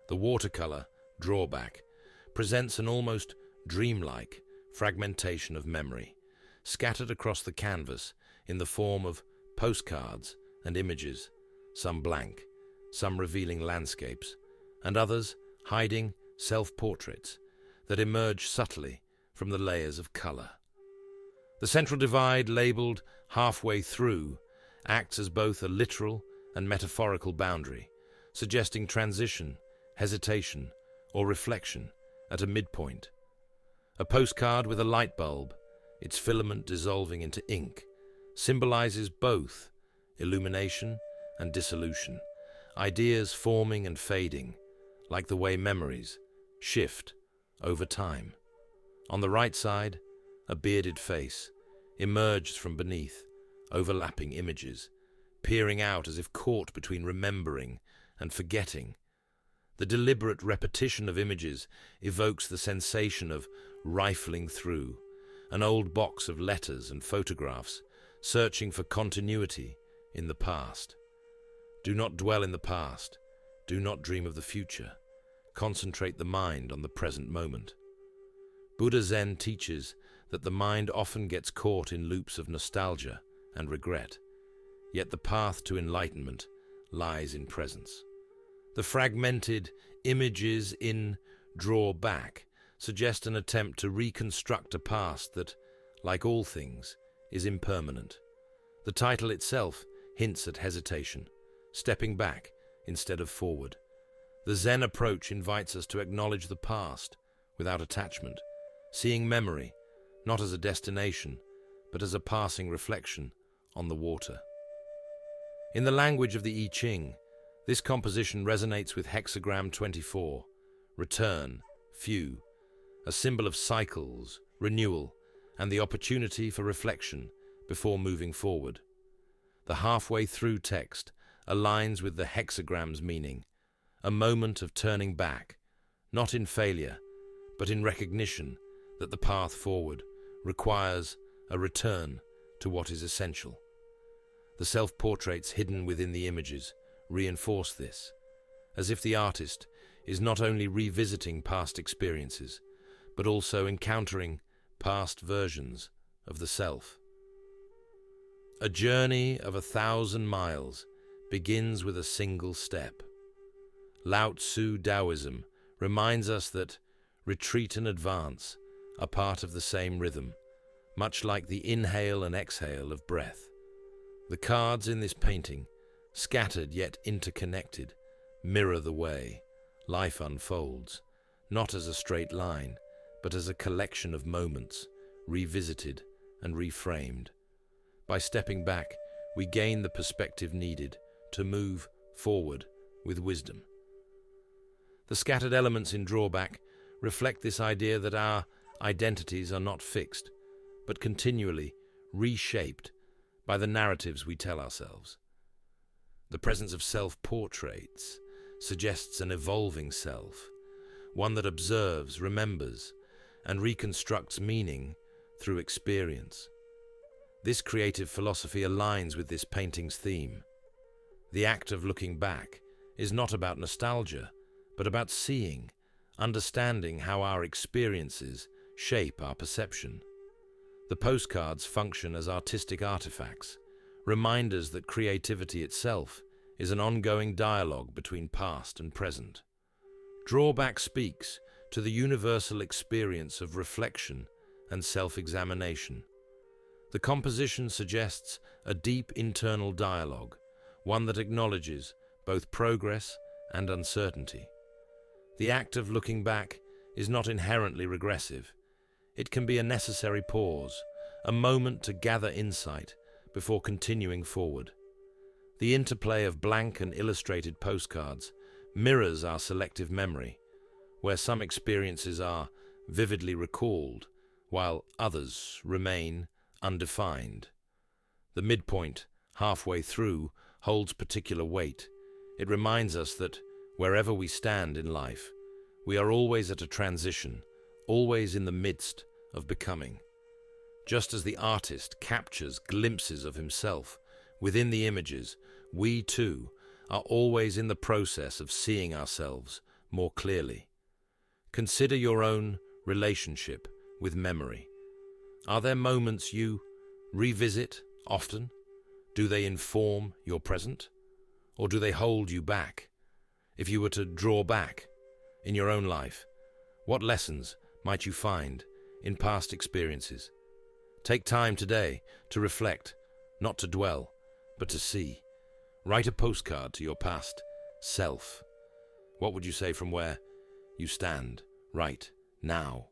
The watercolor, drawback, presents an almost dreamlike fragmentation of memory, scattered across the canvas in the form of postcards and images, some blank, some revealing landscapes, and others hiding self-portraits that emerge subtly from the layers of color. The central divide, labeled halfway through, acts as both a literal and metaphorical boundary, suggesting transition, hesitation, or reflection at a midpoint. A postcard with a light bulb, its filament dissolving into ink, symbolizes both illumination and dissolution, ideas forming and fading, like the way memories shift over time. On the right side, a bearded face emerged from beneath overlapping images, peering out as if caught between remembering and forgetting. The deliberate repetition of images evokes the sensation of rifling through an old box of letters and photographs, searching for continuity in the past. Do not dwell in the past. Do not dream of the future. Concentrate the mind on the present moment. Buddha Zen teaches that the mind often gets caught in loops of nostalgia and regret, yet the path to enlightenment lies in presence. The fragmented images in Draw Back suggest an attempt to reconstruct a past that, like all things, is impermanent. The title itself hints at hesitation, stepping back instead of forward. The Zen approach invites us to acknowledge the past without attachment, seeing memory not as a destination, but as a passing reflection on the water. In the language of the I Ching, this composition resonates with hexagram 24, return, few, a symbol of cycles, renewal, and the opportunity for reflection before moving forward. The halfway through text aligns with the hexagram's meaning, a moment of turning back, not in failure, but in recognition that the path forward requires a return to what is essential. The self-portraits hidden within the images reinforce this, as if the artist is not only revisiting past experiences, but also encountering past versions of the self. A journey of 1,000 miles begins with a single step. Lao Tzu Taoism reminds us that retreat and advance are part of the same rhythm, much like the inhale and exhale of breath. The cards in this painting, scattered yet interconnected, mirror the way life unfolds, not as a straight line, but as a collection of moments, revisited and reframed. By stepping back, we gain the perspective needed to move forward with wisdom. The scattered elements in Drawback reflect this idea that our identities are not fixed, but continually reshaped by the narratives we tell ourselves. The presence of self-portraits suggests an evolving self, one that observes, remembers, and reconstructs meaning through experience. This creative philosophy aligns with this painting's theme. The act of looking back is not about nostalgia, but about seeing, understanding how our experiences shape our perception. The postcards function as artistic artifacts, reminders that creativity itself is an ongoing dialogue between past and present. Drawback speaks to the universal experience of reflection and self-examination. The composition suggests a deep internal dialogue, one that acknowledges both progress and uncertainty. The act of looking back is not inherently regressive. It can be a necessary pause, a moment to gather insight before continuing forward. The interplay of blank and illustrated postcards mirrors our selective memory, where some experiences are vividly recalled, while others remain undefined. The midpoint, halfway through, holds particular weight. It reminds us that wherever we stand in life, we are always at a transition, always in the midst of becoming. Just as the artist captures glimpses of himself within the images, we too are always in the process of seeing ourselves more clearly. Consider your own relationship with memory. Are there moments you revisit often? Do they inform your present? Or do they hold you back? If you were to draw back in your own life, what lessons might you find in past experiences? Take time today to reflect, not to dwell, but to see. Write a postcard to your past self. What would you say from where you stand right now?